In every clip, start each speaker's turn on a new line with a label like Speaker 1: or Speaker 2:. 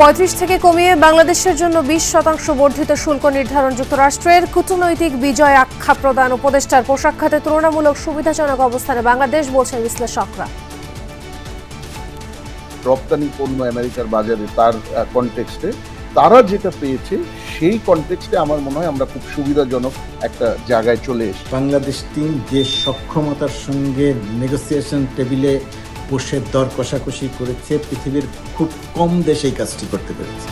Speaker 1: 35 থেকে কমিয়ে বাংলাদেশের জন্য 20% বর্ধিত শুল্ক নির্ধারণ যুক্তরাষ্ট্রের কূটনৈতিক বিজয় আখ্যা প্রদান উপদেষ্টার পোশাক খাতে তুলনামূলক সুবিধাজনক অবস্থানে বাংলাদেশ বলছেন বিশ্লেষকরা।
Speaker 2: রপ্তানি পণ্য আমেরিকার বাজারে তার কনটেক্সটে তারা যেটা পেয়েছে সেই কনটেক্সটে আমার মনে হয় আমরা খুব সুবিধাজনক একটা জায়গায় চলে এসেছি।
Speaker 3: বাংলাদেশ টিম যে সক্ষমতার সঙ্গে নেগোসিয়েশন টেবিলে বসে দর কষাকষি করেছে, পৃথিবীর খুব কম দেশ এই কাজটি করতে পেরেছে।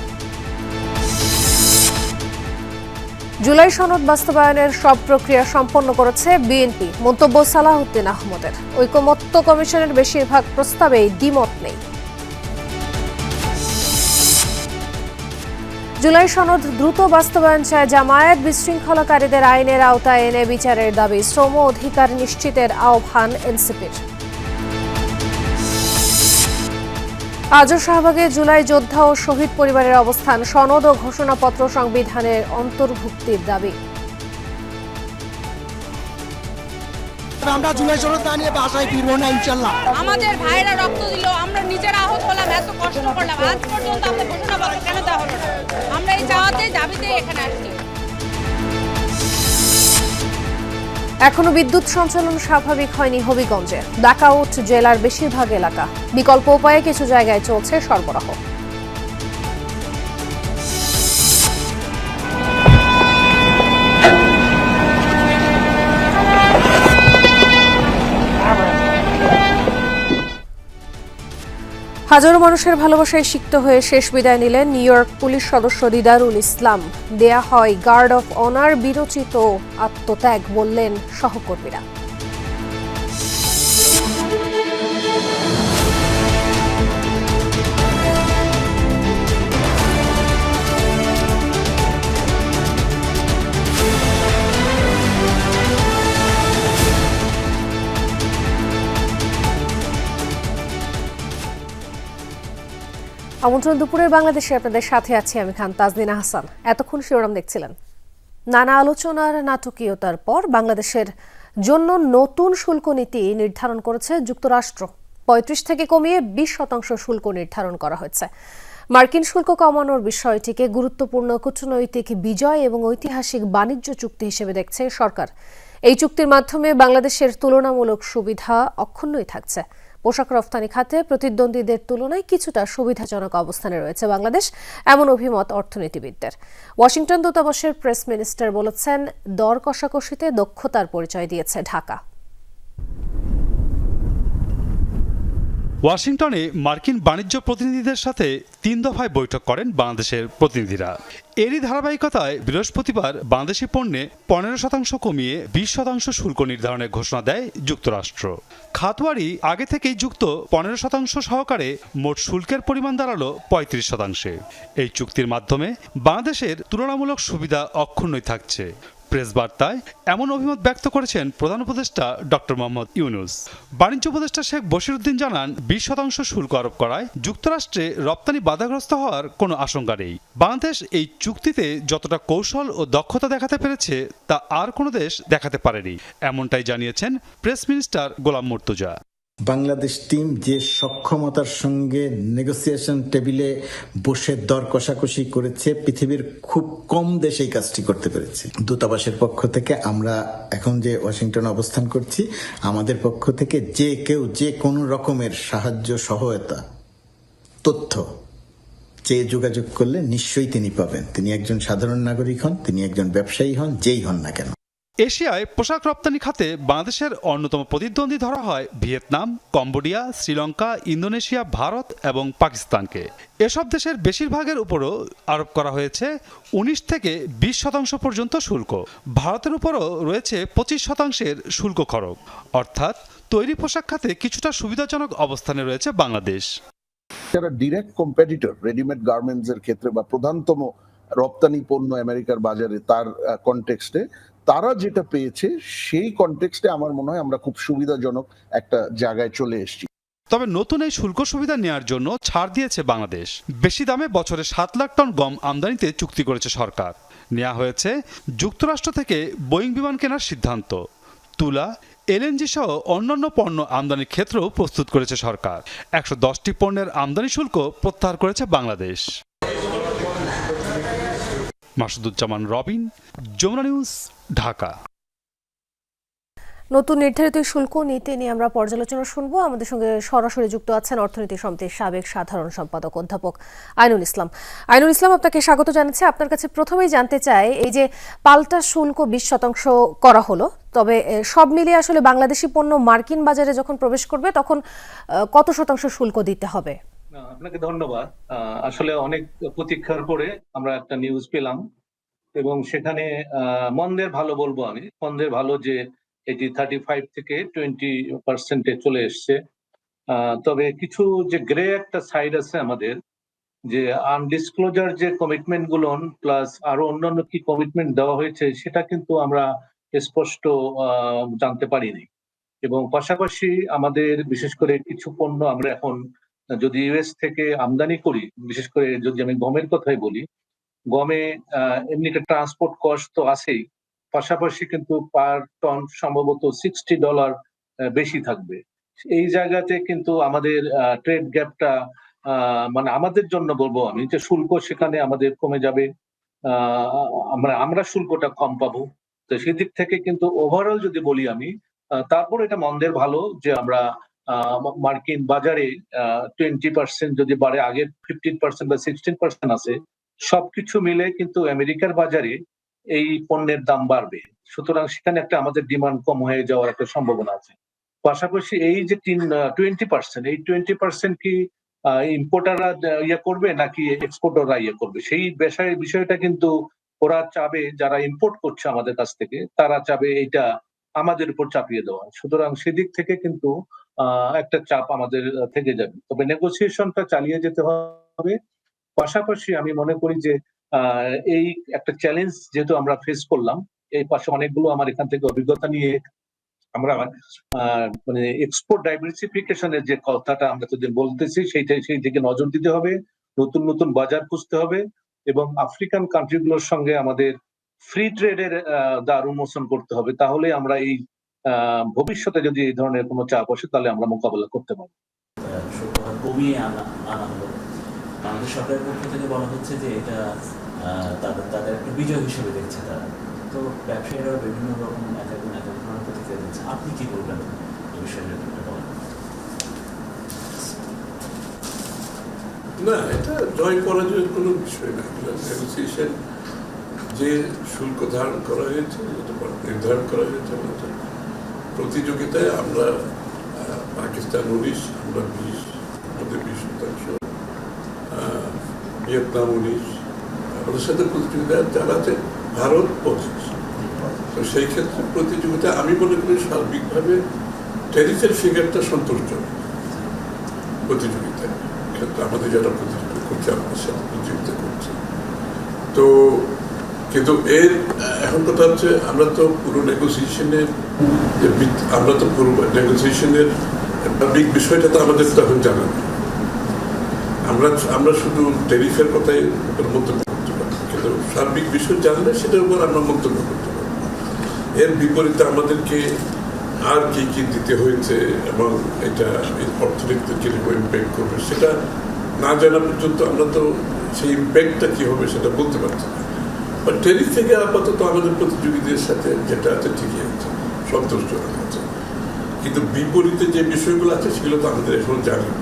Speaker 1: জুলাই সনদ বাস্তবায়নের সব প্রক্রিয়া সম্পন্ন করেছে বিএনপি, মন্তব্য সালাহউদ্দিন আহমদের। ঐকমত্য কমিশনের বেশিরভাগ প্রস্তাবেই দ্বিমত নেই। জুলাই সনদ দ্রুত বাস্তবায়ন চায় জামায়াত, বিশৃঙ্খলাকারীদের আইনের আওতায় এনে বিচারের দাবি, শ্রম অধিকার নিশ্চিতের আহ্বান এনসিপির। আজও শাহবাগে জুলাই যোদ্ধা ও শহীদ পরিবারের অবস্থান, সনদ ও ঘোষণাপত্র সংবিধানের অন্তর্ভুক্তির দাবি।
Speaker 4: আমরা জুলাই সনদ না নিয়ে বাসায় ফিরবো না ইনশাআল্লাহ।
Speaker 5: আমাদের ভাইরা রক্ত দিল, আমরা নিজেরা আহত হলাম, এত কষ্ট করলাম, আজ পর্যন্ত আমাদের ঘোষণাপত্র কেন দেওয়া হলো না? আমরা এই দাবিতেই এখানে আসছি।
Speaker 1: এখনো বিদ্যুৎ সঞ্চালন স্বাভাবিক হয়নি হবিগঞ্জে। ব্ল্যাকআউট জেলার বেশিরভাগ এলাকা, বিকল্প উপায়ে কিছু জায়গায় চলছে সরবরাহ। হাজারো মানুষের ভালোবাসায় সিক্ত হয়ে শেষ বিদায় নিলেন নিউ ইয়র্ক পুলিশ সদস্য দিদারুল ইসলাম। দেয়া হয় গার্ড অফ অনার, বিরচিত আত্মত্যাগ বললেন সহকর্মীরা। আমন্ত্রণ দুপুরের বাংলাদেশে আপনাদের সাথে আছি আমি খান তাজদিন আহসান। এতক্ষণ শিরোনাম দেখছিলেন। নানা আলোচনার নাটকীয়তার পর বাংলাদেশের জন্য নতুন শুল্ক নীতি নির্ধারণ করেছে যুক্তরাষ্ট্র। 35 থেকে কমিয়ে 20% শুল্ক নির্ধারণ করা হয়েছে। মার্কিন শুল্ক কমানোর বিষয়টিকে গুরুত্বপূর্ণ কূটনৈতিক বিজয় এবং ঐতিহাসিক বাণিজ্য চুক্তি হিসেবে দেখছে সরকার। এই চুক্তির মাধ্যমে বাংলাদেশের তুলনামূলক সুবিধা অক্ষুণ্ণই থাকছে। পোশাক রফতানি খাতে প্রতিদ্বন্দ্বীদের তুলনায় কিছুটা সুবিধাজনক অবস্থানে রয়েছে বাংলাদেশ, এমন অভিমত অর্থনীতিবিদদের। ওয়াশিংটন দূতাবাসের প্রেস মিনিস্টার বলেছেন, দর কষাকষিতে দক্ষতার পরিচয় দিয়েছে ঢাকা।
Speaker 6: ওয়াশিংটনে মার্কিন বাণিজ্য প্রতিনিধিদের সাথে 3 দফায় বৈঠক করেন বাংলাদেশের প্রতিনিধিরা। এরই ধারাবাহিকতায় বৃহস্পতিবার বাংলাদেশি পণ্যে 15% কমিয়ে 20% শুল্ক নির্ধারণের ঘোষণা দেয় যুক্তরাষ্ট্র। খাতওয়ারি আগে থেকেই যুক্ত 15% সহকারে মোট শুল্কের পরিমাণ দাঁড়ালো 35%। এই চুক্তির মাধ্যমে বাংলাদেশের তুলনামূলক সুবিধা অক্ষুণ্ণই থাকছে। প্রেস বার্তায় এমন অভিমত ব্যক্ত করেছেন প্রধান উপদেষ্টা ডক্টর মোহাম্মদ ইউনূস। বাণিজ্য উপদেষ্টা শেখ বশিরউদ্দিন জানান, 20% শুল্ক আরোপ করায় যুক্তরাষ্ট্রে রপ্তানি বাধাগ্রস্ত হওয়ার কোনো আশঙ্কা নেই। বাংলাদেশ এই চুক্তিতে যতটা কৌশল ও দক্ষতা দেখাতে পেরেছে তা আর কোনো দেশ দেখাতে পারেনি, এমনটাই জানিয়েছেন প্রেস মিনিস্টার গোলাম মুর্তজা।
Speaker 3: বাংলাদেশ টিম যে সক্ষমতার সঙ্গে নেগোসিয়েশন টেবিলে বসে দর কষাকষি করেছে, পৃথিবীর খুব কম দেশ এই কাজটি করতে পেরেছে। দূতাবাসের পক্ষ থেকে আমরা এখন যে ওয়াশিংটনে অবস্থান করছি, আমাদের পক্ষ থেকে যে কেউ যে কোনো রকমের সাহায্য, সহায়তা, তথ্য চেয়ে যোগাযোগ করলে নিশ্চয়ই তিনি পাবেন। তিনি একজন সাধারণ নাগরিক হন, তিনি একজন ব্যবসায়ী হন, যেই হন না কেন।
Speaker 6: এশিয়ায় পোশাক রপ্তানি খাতে বাংলাদেশের অন্যতম প্রতিদ্বন্দ্বী ধরা হয় Vietnam, Cambodia, Sri Lanka, Indonesia, Bharat এবং পাকিস্তানকে। এসব দেশের বেশিরভাগের উপরও আরোপ করা হয়েছে 19 থেকে 20% পর্যন্ত শুল্ক। ভারতের উপরও রয়েছে 25% শুল্ক খরচ। অর্থাৎ তৈরি পোশাক খাতে কিছুটা সুবিধাজনক অবস্থানে রয়েছে বাংলাদেশ।
Speaker 2: যারা ডিরেক্ট কম্পিটিটর রেডিমেড গার্মেন্টস এর ক্ষেত্রে বা প্রধানতম রপ্তানি পণ্য আমেরিকার বাজারে তার কনটেক্সটে তারা যেটা পেয়েছে সেই কনটেক্সটে আমার মনে হয় আমরা খুব সুবিধাজনক একটা জায়গায় চলে এসেছি।
Speaker 6: তবে নতুন এই শুল্ক সুবিধা নেওয়ার জন্য ছাড় দিয়েছে বাংলাদেশ। বেশি দামে বছরে 7 লাখ টন গম আমদানিতে চুক্তি করেছে সরকার। নেওয়া হয়েছে যুক্তরাষ্ট্র থেকে বোয়িং বিমান কেনার সিদ্ধান্ত। তুলা, এলএনজি সহ অন্যান্য পণ্য আমদানির ক্ষেত্রেও প্রস্তুত করেছে সরকার। 110টি পণ্যের আমদানি শুল্ক প্রত্যাহার করেছে বাংলাদেশ। মাসুদুজ্জামান রবিন, যমুনা নিউজ, ঢাকা।
Speaker 1: নতুন নির্ধারিত শুল্ক নীতি নিয়ে আমরা পর্যালোচনা শুনবো। আমাদের সঙ্গে সরাসরি যুক্ত আছেন অর্থনীতি সমিতির সাবেক সাধারণ সম্পাদক অধ্যাপক আইনুল ইসলাম। আইনুল ইসলাম, আপনাকে স্বাগত জানাচ্ছি। আপনার কাছে প্রথমেই জানতে চাই, এই যে পাল্টা শুল্ক 20% করা হলো, তবে সব মিলিয়ে আসলে বাংলাদেশি পণ্য মার্কিন বাজারে যখন প্রবেশ করবে তখন কত শতাংশ শুল্ক দিতে হবে?
Speaker 7: আপনাকে ধন্যবাদ। আসলে অনেক প্রতীক্ষার পরে আমরা একটা নিউজ পেলাম এবং সেখানে মন্দের ভালো বলবো আমি, মন্দের ভালো যে এটি 35 থেকে 20% চলে এসছে। তবে কিছু যে গ্রে একটা সাইড আছে আমাদের, যে আনডিসক্লোজার যে কমিটমেন্ট গুলো প্লাস আরো অন্যান্য কি কমিটমেন্ট দেওয়া হয়েছে সেটা কিন্তু আমরা স্পষ্ট জানতে পারিনি। এবং পাশাপাশি আমাদের বিশেষ করে কিছু পণ্য আমরা এখন যদি ইউএস থেকে আমদানি করি, বিশেষ করে যদি আমি গমের কথাই বলি, গমে এমনি ট্রান্সপোর্ট কস্ট তো আছেই, পাশাপাশি কিন্তু পার টন সম্ভবত $60 বেশি থাকবে। এই জায়গাতে কিন্তু আমাদের ট্রেড গ্যাপটা মানে আমাদের জন্য বলবো আমি যে শুল্ক সেখানে আমাদের কমে যাবে, আমরা শুল্কটা কম পাবো। তো সেদিক থেকে কিন্তু ওভারঅল যদি বলি আমি, তারপর এটা মন্দের ভালো যে আমরা মার্কিন বাজারে 20% যদি বাড়ে, আগে 15% বা 16% আছে, সবকিছু মিলে কিন্তু আমেরিকার বাজারে এই পণ্যের দাম বাড়বে। সুতরাং সেখানে একটা আমাদের ডিমান্ড কম হয়ে যাওয়ার একটা সম্ভাবনা আছে। পাশাপাশি এই যে 20%, এই 20% কি ইম্পোর্টাররা ইয়ে করবে নাকি এক্সপোর্টাররা ইয়ে করবে, সেই বিষয়টা কিন্তু ওরা চাবে, যারা ইম্পোর্ট করছে আমাদের কাছ থেকে তারা চাবে এইটা আমাদের উপর চাপিয়ে দেওয়া। সুতরাং সেদিক থেকে কিন্তু একটা চাপ আমাদের থেকে যাবে। তবে নেগোসিয়েশনটা চালিয়ে যেতে হবে। পাশাপাশি আমি মনে করি যে এই একটা চ্যালেঞ্জ যেহেতু আমরা ফেস করলাম, এই পাশে অনেকগুলো আমার এখান থেকে অভিজ্ঞতা নিয়ে আমরা মানে এক্সপোর্ট ডাইভার্সিফিকেশনের যে কথাটা আমরা তোদের বলতেছি, সেই দিকে নজর দিতে হবে, নতুন নতুন বাজার খুঁজতে হবে এবং আফ্রিকান কান্ট্রিগুলোর সঙ্গে আমাদের ফ্রি ট্রেডের দ্বার উন্মোচন করতে হবে। তাহলে আমরা এই ভবিষ্যতে যদি এই ধরনের কোনো চাপ আসে তাহলে আমরা মোকাবেলা করতে পারবো।
Speaker 8: কমিয়ে আনা হলো, বাংলাদেশ সরকারের পক্ষ থেকে বলা হচ্ছে যে এটা তাদের একটা বিজয় হিসেবে দেখছে তারা। তো ব্যবসায়ীরা বিভিন্ন রকম এক এক ধরনের প্রতিক্রিয়া দিচ্ছে। আপনি কি বলবেন এই বিষয়ে?
Speaker 9: না, এটা জয় পরাজয়ের কোনো বিষয় না। নেগোসিয়েশন যে শুল্ক ধারণ করা হয়েছে, যেটা নির্ধারণ করা হয়েছে, প্রতিযোগিতায় আমরা পাকিস্তান 19, আমরা 20, আমাদের 20%, ভিয়েতনাম 19, আমাদের সাথে প্রতিযোগিতায় যারা আছে ভারত 25। তো সেই ক্ষেত্রে প্রতিযোগিতা আমি মনে করি সার্বিকভাবে ট্যারিফের ফিগারটা সন্তোষজনক। প্রতিযোগিতায় ক্ষেত্রে আমাদের যারা প্রতিযোগিতা করছে, আমাদের সাথে প্রতিযোগিতা করছে। তো কিন্তু এর এখন কথা হচ্ছে, আমরা তো পুরো নেগোসিয়েশনের সার্বিক বিষয়টা তো আমাদের তো এখন জানা নেই। আমরা শুধু ট্যারিফের কথাই মন্তব্য করতে পারি, কিন্তু সার্বিক বিষয় জানলে সেটার উপর আমরা মন্তব্য করতে পারি। এর বিপরীতে আমাদেরকে আর কি কি দিতে হয়েছে এবং এটা অর্থনীতিতে কিরকম ইম্প্যাক্ট করবে সেটা না জানা পর্যন্ত আমরা তো সেই ইম্প্যাক্টটা কি হবে সেটা বলতে পারছি না। বাট ট্যারিফ থেকে আপাতত আমাদের প্রতিযোগীদের সাথে যেটা আছে ঠিকই আছে, সন্তোষজনক আছে। কিন্তু বিপরীতে যে বিষয়গুলো আছে সেগুলো তো আমাদের এখন জানি না।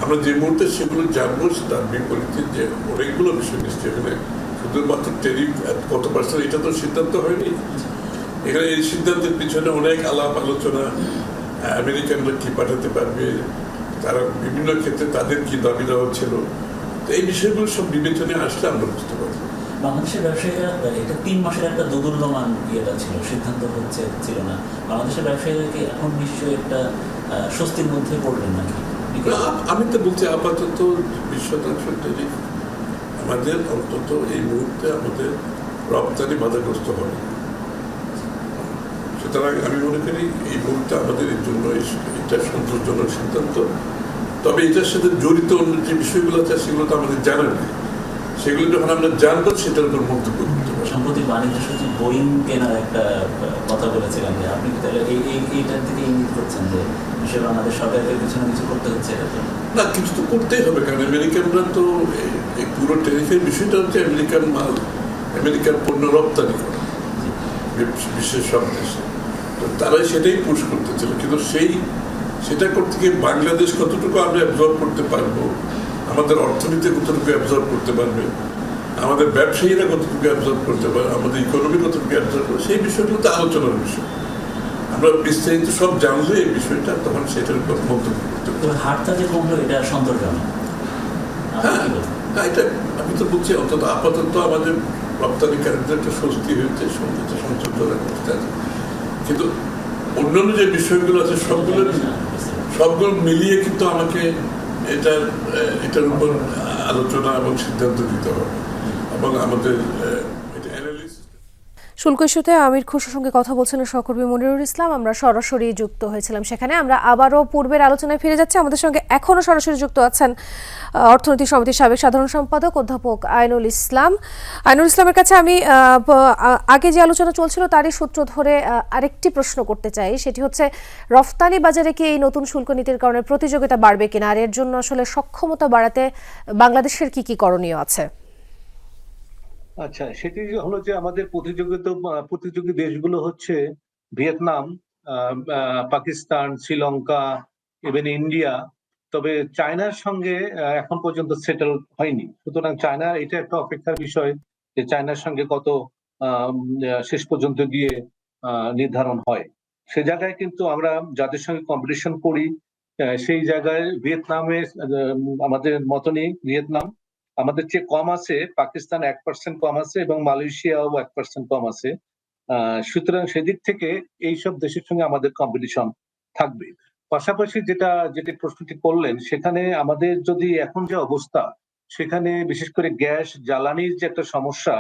Speaker 9: আমরা যে মুহূর্তে সেগুলো জানবো, তার বিপরীতে যে অনেকগুলো বিষয় নিশ্চয় এখানে শুধুমাত্র ট্যারিফ কত পার্সেন্ট এটা তো সিদ্ধান্ত হয়নি। এখানে এই সিদ্ধান্তের পিছনে অনেক আলাপ আলোচনা, আমেরিকানরা কি পাঠাতে পারবে, তারা বিভিন্ন ক্ষেত্রে তাদের কি দাবি দেওয়া ছিল, এই বিষয়গুলো সব বিবেচনায় আসলে আমরা বুঝতে পারবো।
Speaker 8: বাংলাদেশের ব্যবসায়ীরা, এটা 3 মাসের একটা দোদুল্যমান ইয়েটা ছিল, সিদ্ধান্ত ছিল না। বাংলাদেশের ব্যবসায়ীরা কি এখন নিশ্চয়ই একটা স্বস্তির মধ্যে পড়বেন নাকি?
Speaker 9: আমি তো বলছি আপাতত 20% ট্যারিফ আমাদের অন্তত এই মুহূর্তে আমাদের রপ্তানি বাধাগ্রস্ত হবে। সুতরাং আমি মনে করি এই মুহূর্তে আমাদের এর জন্য এটা সন্তোষজনক সিদ্ধান্ত। তবে এটার সাথে জড়িত অন্য যে বিষয়গুলো আছে সেগুলো তো আমাদের জানা নেই। সেগুলো যখন আমরা জানবো সেটার উপর মন্তব্য করতে পারবো।
Speaker 8: সম্প্রতি বাণিজ্য সচিব বোয়িং কেনার একটা কথা বলেছিলেন, যে আপনি কি তাহলে এইটার দিকে ইঙ্গিত করছেন যে বিষয়ে আমাদের সরকারকে কিছু না কিছু করতে হচ্ছে?
Speaker 9: না, কিছু তো করতেই হবে, কারণ আমেরিকানরা তো এই পুরো ট্যারিফের বিষয়টা হচ্ছে আমেরিকান মাল আমেরিকার পণ্য রপ্তানি করা বিশ্বের সব দেশে। তো তারা সেটাই পুশ করতেছিল, কিন্তু সেটা করতে গিয়ে বাংলাদেশ কতটুকু আমরা অ্যাবজর্ব করতে পারবো, আমাদের অর্থনীতি কতটুকু অ্যাবজর্ব করতে পারবে, আমাদের ব্যবসায়ীরা কতটুকু অ্যাবজর্ব করতে পারবে, আমাদের ইকোনমি কতটুকু অ্যাবজর্ব করবে, সেই বিষয়গুলো তো আলোচনার বিষয়। আমরা বিস্তারিত সব জানলে এই বিষয়টা তখন সেটার উপর মন্তব্য করতে পারবো।
Speaker 8: হারটা যে কমলো এটা সন্তোষজনক।
Speaker 9: হ্যাঁ, এটা আমি তো বলছি, অন্তত আপাতত আমাদের রপ্তানিকারীদের একটা স্বস্তি হয়েছে, সন্তোষজনক অবস্থা আছে। কিন্তু অন্যান্য যে বিষয়গুলো আছে সবগুলো মিলিয়ে কিন্তু আমাকে এটার উপর আলোচনা এবং সিদ্ধান্ত দিতে হবে এবং আমাদের
Speaker 1: শুল্ক ইস্যুতে আমির খুশির সঙ্গে কথা বলছেন সহকর্মী মনিরুল ইসলাম। আমরা সরাসরি যুক্ত হয়েছিলাম সেখানে। আমরা আবারও পূর্বের আলোচনায় ফিরে যাচ্ছি। আমাদের সঙ্গে এখনও সরাসরি যুক্ত আছেন অর্থনীতি সমিতির সাবেক সাধারণ সম্পাদক অধ্যাপক আইনুল ইসলাম। আইনুল ইসলামের কাছে আমি আগে যে আলোচনা চলছিল তারই সূত্র ধরে আরেকটি প্রশ্ন করতে চাই, সেটি হচ্ছে রফতানি বাজারে কি এই নতুন শুল্ক নীতির কারণে প্রতিযোগিতা বাড়বে কিনা, আর এর জন্য আসলে সক্ষমতা বাড়াতে বাংলাদেশের কি কি করণীয় আছে?
Speaker 7: আচ্ছা, সেটি হলো যে আমাদের প্রতিযোগী দেশগুলো হচ্ছে Vietnam, Pakistan, Sri Lanka, even India. তবে চায়নার সঙ্গে এখন পর্যন্ত সেটেল হয়নি। সুতরাং চায়না এটা একটা অপেক্ষার বিষয় যে চায়নার সঙ্গে কত শেষ পর্যন্ত গিয়ে নির্ধারণ হয়। সে জায়গায় কিন্তু আমরা যাদের সঙ্গে কম্পিটিশন করি সেই জায়গায় ভিয়েতনামে আমাদের মতনই ভিয়েতনাম আমাদের চেয়ে কম আছে, পাকিস্তান 1% কম আছে এবং মালয়েশিয়াও 1% কম আছে। সুতরাং সেদিক থেকে এইসব দেশের সঙ্গে আমাদের কম্পিটিশন থাকবে। পাশাপাশি যেটি প্রশ্নটি করলেন, সেখানে আমাদের যদি এখন যে অবস্থা, সেখানে বিশেষ করে গ্যাস জ্বালানির যে একটা সমস্যা,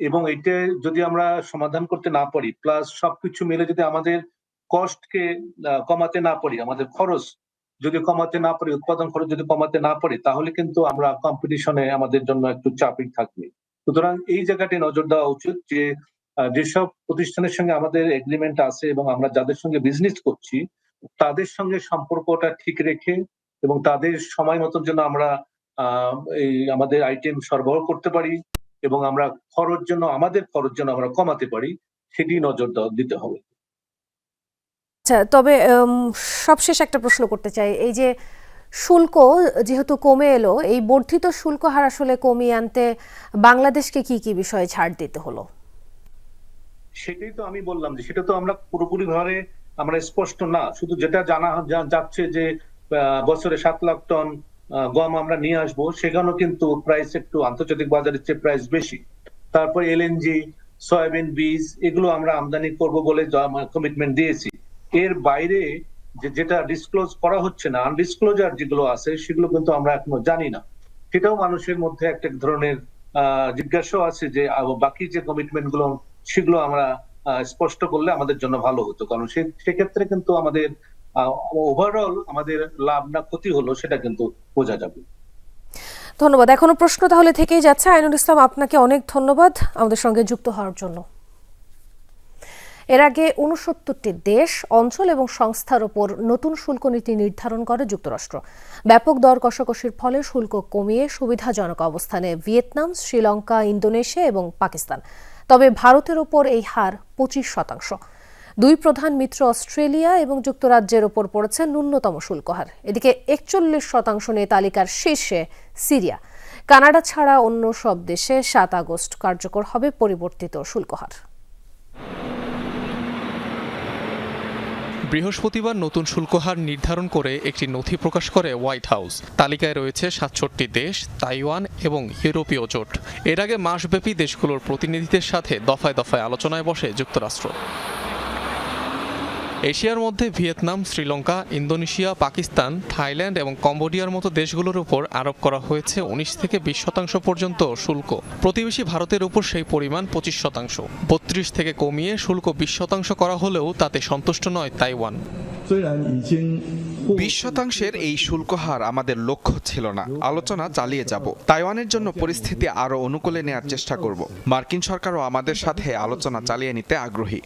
Speaker 7: এবং এটা যদি আমরা সমাধান করতে না পারি, প্লাস সবকিছু মিলে যদি আমাদের কস্টকে কমাতে না পারি, আমাদের খরচ যদি কমাতে না পারি, উৎপাদন খরচ যদি কমাতে না পারি, তাহলে কিন্তু আমরা কম্পিটিশনে আমাদের জন্য একটু চাপই থাকবে। সুতরাং এই জায়গাটি নজর দেওয়া উচিত যে যেসব প্রতিষ্ঠানের সঙ্গে আমাদের এগ্রিমেন্ট আছে এবং আমরা যাদের সঙ্গে বিজনেস করছি তাদের সঙ্গে সম্পর্কটা ঠিক রেখে এবং তাদের সময় মতন যেন আমরা এই আমাদের আইটেম সরবরাহ করতে পারি এবং আমরা আমাদের খরচ যেন আমরা কমাতে পারি, সেটি নজর দিতে হবে।
Speaker 1: আচ্ছা, তবে সবশেষ একটা প্রশ্ন করতে চাই। এই যে শুল্ক যেহেতু কমে এলো, এই বর্ধিত শুল্ক হার আসলে কমিয়ে আনতে বাংলাদেশকে কি কি বিষয়ে ছাড় দিতে হলো?
Speaker 7: সেটাই তো আমি বললাম যে সেটা তো আমরা পুরোপুরি ভাবে আমরা স্পষ্ট না। শুধু যেটা জানা যাচ্ছে যে বছরে 7 লাখ টন গম আমরা নিয়ে আসবো, সেখানেও কিন্তু প্রাইস একটু আন্তর্জাতিক বাজারের চেয়ে প্রাইস বেশি। তারপর এলএনজি, সয়াবিন বীজ এগুলো আমরা আমদানি করব বলে কমিটমেন্ট দিয়েছি। এর বাইরে যেটা ডিসক্লোজ করা হচ্ছে না, আনডিসক্লোজার যেগুলো আছে সেগুলো কিন্তু আমরা এখনো জানি না। সেটাও মানুষের মধ্যে একটা ধরনের জিজ্ঞাসা আছে যে বাকি যে কমিটমেন্ট গুলো সেগুলো আমরা স্পষ্ট করলে আমাদের জন্য ভালো হতো, কারণ সেক্ষেত্রে কিন্তু আমাদের ওভারঅল আমাদের লাভ না ক্ষতি হলো সেটা কিন্তু বোঝা যাবে।
Speaker 1: ধন্যবাদ। এখনো প্রশ্ন তাহলে থেকেই যাচ্ছে। আইনুল ইসলাম, আপনাকে অনেক ধন্যবাদ আমাদের সঙ্গে যুক্ত হওয়ার জন্য। এর আগে ৬৯টি দেশ, অঞ্চল এবং সংস্থার উপর নতুন শুল্ক নীতি নির্ধারণ করে যুক্তরাষ্ট্র। ব্যাপক দর কষাকষির ফলে শুল্ক কমিয়ে সুবিধাজনক অবস্থানে ভিয়েতনাম, শ্রীলঙ্কা, ইন্দোনেশিয়া এবং পাকিস্তান। তবে ভারতের ওপর এই হার 25%। দুই প্রধান মিত্র অস্ট্রেলিয়া এবং যুক্তরাজ্যের ওপর পড়েছে ন্যূনতম শুল্ক হার। এদিকে 41% নিয়ে তালিকার শীর্ষে সিরিয়া। কানাডা ছাড়া অন্য সব দেশে 7 আগস্ট কার্যকর হবে পরিবর্তিত শুল্ক হার।
Speaker 10: বৃহস্পতিবার নতুন শুল্ক হার নির্ধারণ করে একটি নথি প্রকাশ করে হোয়াইট হাউস। তালিকায় রয়েছে 67টি দেশ, তাইওয়ান এবং ইউরোপীয় জোট। এর আগে মাসব্যাপী দেশগুলোর প্রতিনিধিদের সাথে দফায় দফায় আলোচনায় বসে যুক্তরাষ্ট্র। এশিয়ার মধ্যে Vietnam, Sri Lanka, Indonesia, Pakistan, Thailand এবং কম্বোডিয়ার মতো দেশগুলোর উপর আরোপ করা হয়েছে 19 থেকে 20% পর্যন্ত শুল্ক। প্রতিবেশী ভারতের উপর সেই পরিমাণ 25%। 32 থেকে কমিয়ে শুল্ক 20% করা হলেও তাতে সন্তুষ্ট নয় তাইওয়ান।
Speaker 11: 20% এই শুল্ক হার আমাদের লক্ষ্য ছিল না, আলোচনা চালিয়ে যাব। তাইওয়ানের জন্য পরিস্থিতি আরও অনুকূলে নেওয়ার চেষ্টা করব। মার্কিন সরকারও আমাদের সাথে আলোচনা চালিয়ে নিতে আগ্রহী।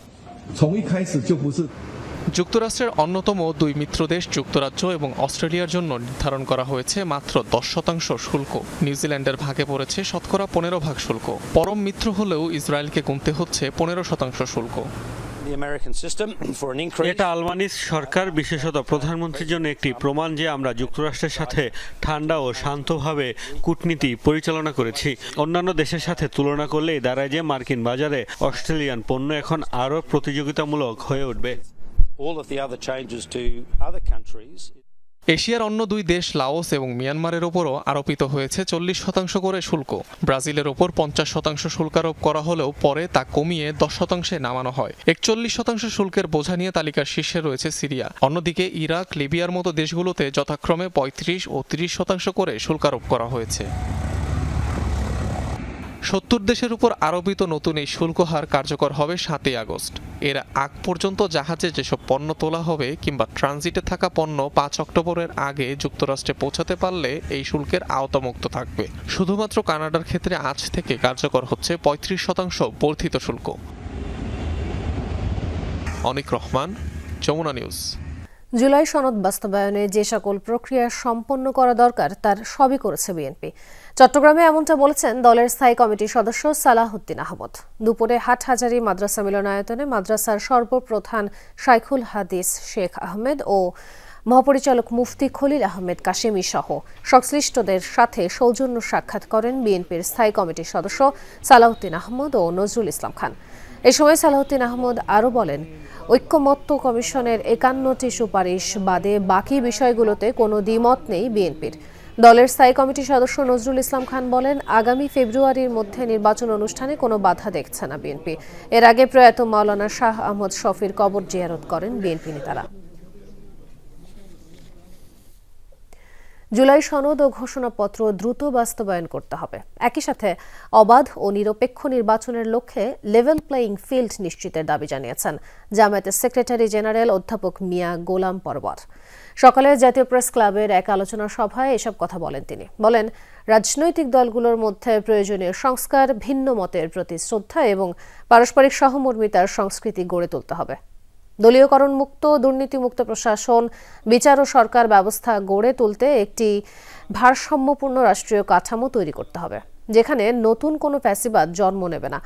Speaker 10: যুক্তরাষ্ট্রের অন্যতম দুই মিত্রদেশ যুক্তরাজ্য এবং অস্ট্রেলিয়ার জন্য নির্ধারণ করা হয়েছে মাত্র 10% শুল্ক। নিউজিল্যান্ডের ভাগে পড়েছে শতকরা 15% শুল্ক। পরম মিত্র হলেও ইসরায়েলকে গুনতে হচ্ছে 15% শুল্ক।
Speaker 12: এটা আলবানিজ সরকার, বিশেষত প্রধানমন্ত্রীর জন্য একটি প্রমাণ যে আমরা যুক্তরাষ্ট্রের সাথে ঠান্ডা ও শান্তভাবে কূটনীতি পরিচালনা করেছি। অন্যান্য দেশের সাথে তুলনা করলেই দাঁড়ায় যে মার্কিন বাজারে অস্ট্রেলিয়ান পণ্য এখন আরও প্রতিযোগিতামূলক হয়ে উঠবে।
Speaker 10: এশিয়ার অন্য দুই দেশ লাওস এবং মিয়ানমারের ওপরও আরোপিত হয়েছে 40% করে শুল্ক। ব্রাজিলের ওপর 50% শুল্ক আরোপ করা হলেও পরে তা কমিয়ে 10% নামানো হয়। 41% শুল্কের বোঝা নিয়ে তালিকার শীর্ষে রয়েছে সিরিয়া। অন্যদিকে ইরাক, লিবিয়ার মতো দেশগুলোতে যথাক্রমে 35% ও 30% করে শুল্ক আরোপ করা হয়েছে। 70 দেশের উপর আরোপিত নতুন এই শুল্ক হার কার্যকর হবে 7 আগস্ট। এর আগ পর্যন্ত জাহাজে যেসব পণ্য তোলা হবে কিংবা ট্রানজিটে থাকা পণ্য 5 অক্টোবরের আগে যুক্তরাষ্ট্রে পৌঁছাতে পারলে এই শুল্কের আওতামুক্ত থাকবে। শুধুমাত্র কানাডার ক্ষেত্রে আজ থেকে কার্যকর হচ্ছে 35% বর্ধিত শুল্ক। অনিক রহমান, যমুনা নিউজ।
Speaker 1: জুলাই সনদ বাস্তবায়নে যে সকল প্রক্রিয়া সম্পন্ন করা দরকার তার সবই করেছে বিএনপি। চট্টগ্রামে এমনটা বলেছেন দলের স্থায়ী কমিটির সদস্য সালাহউদ্দিন আহমদ। দুপুরে হাটহাজারী মাদ্রাসা মিলনায়তনে মাদ্রাসার সর্বপ্রধান শাইখুল হাদিস শেখ আহমেদ ও মহাপরিচালক মুফতি খলিল আহমেদ কাশেমি সহ সংশ্লিষ্টদের সাথে সৌজন্য সাক্ষাৎ করেন বিএনপির স্থায়ী কমিটির সদস্য সালাহউদ্দিন আহমদ ও নজরুল ইসলাম খান। এ সময় সালাহউদ্দিন আহমদ আরও বলেন, ঐক্যমত্য কমিশনের 51টি সুপারিশ বাদে বাকি বিষয়গুলোতে কোনো দ্বিমত নেই বিএনপির। দলের স্থায়ী কমিটির সদস্য নজরুল ইসলাম খান বলেন, আগামী ফেব্রুয়ারির মধ্যে নির্বাচন অনুষ্ঠানে কোনো বাধা দেখছে না বিএনপি। এর আগে প্রয়াত মাওলানা শাহ আহমদ শফির কবর জিয়ারত করেন বিএনপি নেতারা। জুলাই সনদ ও ঘোষণাপত্র দ্রুত বাস্তবায়ন করতে হবে। একই সাথে অবাধ ও নিরপেক্ষ নির্বাচনের লক্ষ্যে লেভেল প্লেয়িং ফিল্ড নিশ্চিতের দাবি জানিয়েছেন জামায়াতের সেক্রেটারি জেনারেল অধ্যাপক মিয়া গোলাম পরওয়ার। সকালে জাতীয় প্রেস ক্লাবের এক আলোচনা সভায় এসব কথা বলেন তিনি। বলেন, রাজনৈতিক দলগুলোর মধ্যে প্রয়োজনীয় সংস্কার, ভিন্ন মতের প্রতি শ্রদ্ধা এবং পারস্পরিক সহমর্মিতার সংস্কৃতি গড়ে তুলতে হবে। দলীয়করণ মুক্ত, দুর্নীতিমুক্ত প্রশাসন, বিচার ও সরকার ব্যবস্থা গড়ে তুলতে একটি ভারসাম্যপূর্ণ রাষ্ট্রীয় কাঠামো তৈরি করতে হবে, যেখানে নতুন কোনো ফ্যাসিবাদ জন্ম নেবে না।